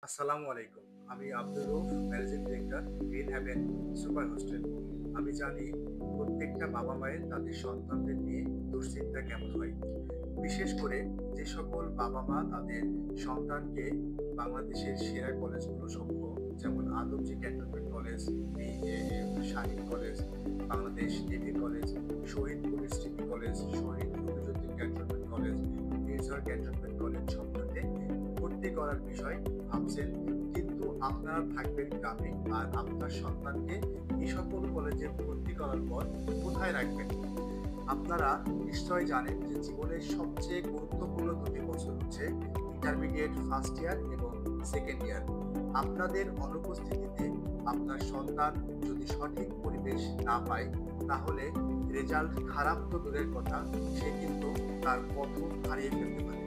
আসসালামু আলাইকুম। আমি Abdur Rauf, managing director, green haven super hostel. আমি জানি প্রত্যেকটা বাবা-মায়ের তাদের সন্তানদের নিয়ে দুশ্চিন্তা কেমন হয়। বিশেষ করে যে সকল বাবা-মা তাদের সন্তানকে বাংলাদেশের সেরা কলেজগুলো সমূহ যেমন Adamjee cantonment college, Shaheen college, Bangladesh navy college, Shaheed police degree college, Shaheed Rafizuddin cantonment college, মির্জার ক্যান্টনমেন্ট কলেজ সম্পর্কে ভর্তি করার বিষয় ভাবছেন, কিন্তু আপনারা থাকবেন গ্রামে আর আপনার সন্তানকে এই সকল কলেজে ভর্তি করার পর কোথায় রাখবেন? আপনারা নিশ্চয় জানেন যে জীবনের সবচেয়ে গুরুত্বপূর্ণ দুটি বছর হচ্ছে ইন্টারমিডিয়েট ফার্স্ট ইয়ার এবং সেকেন্ড ইয়ার। আপনাদের অনুপস্থিতিতে আপনার সন্তান যদি সঠিক পরিবেশ না পায়, তাহলে রেজাল্ট খারাপ তো দূরের কথা, সে কিন্তু তার পথ হারিয়ে ফেলতে পারে।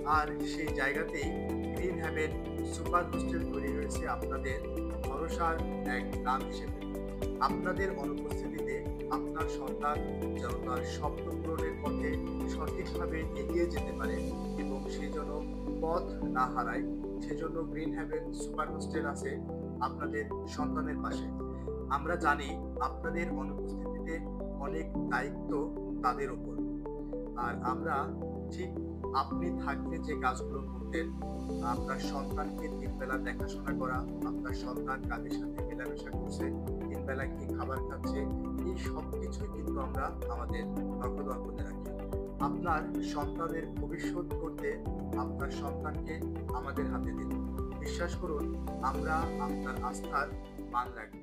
আর সেই জায়গাতেই গ্রিন হ্যাভেন সুপার হোস্টেল তৈরি হয়েছে আপনাদের ভরসার এক নাম হিসেবে। আপনাদের অনুপস্থিতিতে আপনার সন্তান যেন তার স্বপ্ন পূরণের পথে সঠিকভাবে এগিয়ে যেতে পারে এবং সে যেন পথ না হারায়, সেজন্য গ্রিন হ্যাভেন সুপার হোস্টেল আছে আপনাদের সন্তানের পাশে। আমরা জানি আপনাদের অনুপস্থিতিতে অনেক দায়িত্ব তাদের ওপর, আর আমরা ঠিক আপনি থাকলে যে কাজগুলো করতেন, আপনার সন্তানকে তিনবেলা দেখাশোনা করা, আপনার সন্তান কাদের সাথে মেলামেশা করছে, তিনবেলা কি খাবার খাচ্ছে, এই সব কিছুই কিন্তু আমরা আমাদের নজরে রাখি। আপনার সন্তানের ভবিষ্যৎ করতে আপনার সন্তানকে আমাদের হাতে দিন। বিশ্বাস করুন, আমরা আপনার আস্থার মান রাখবো।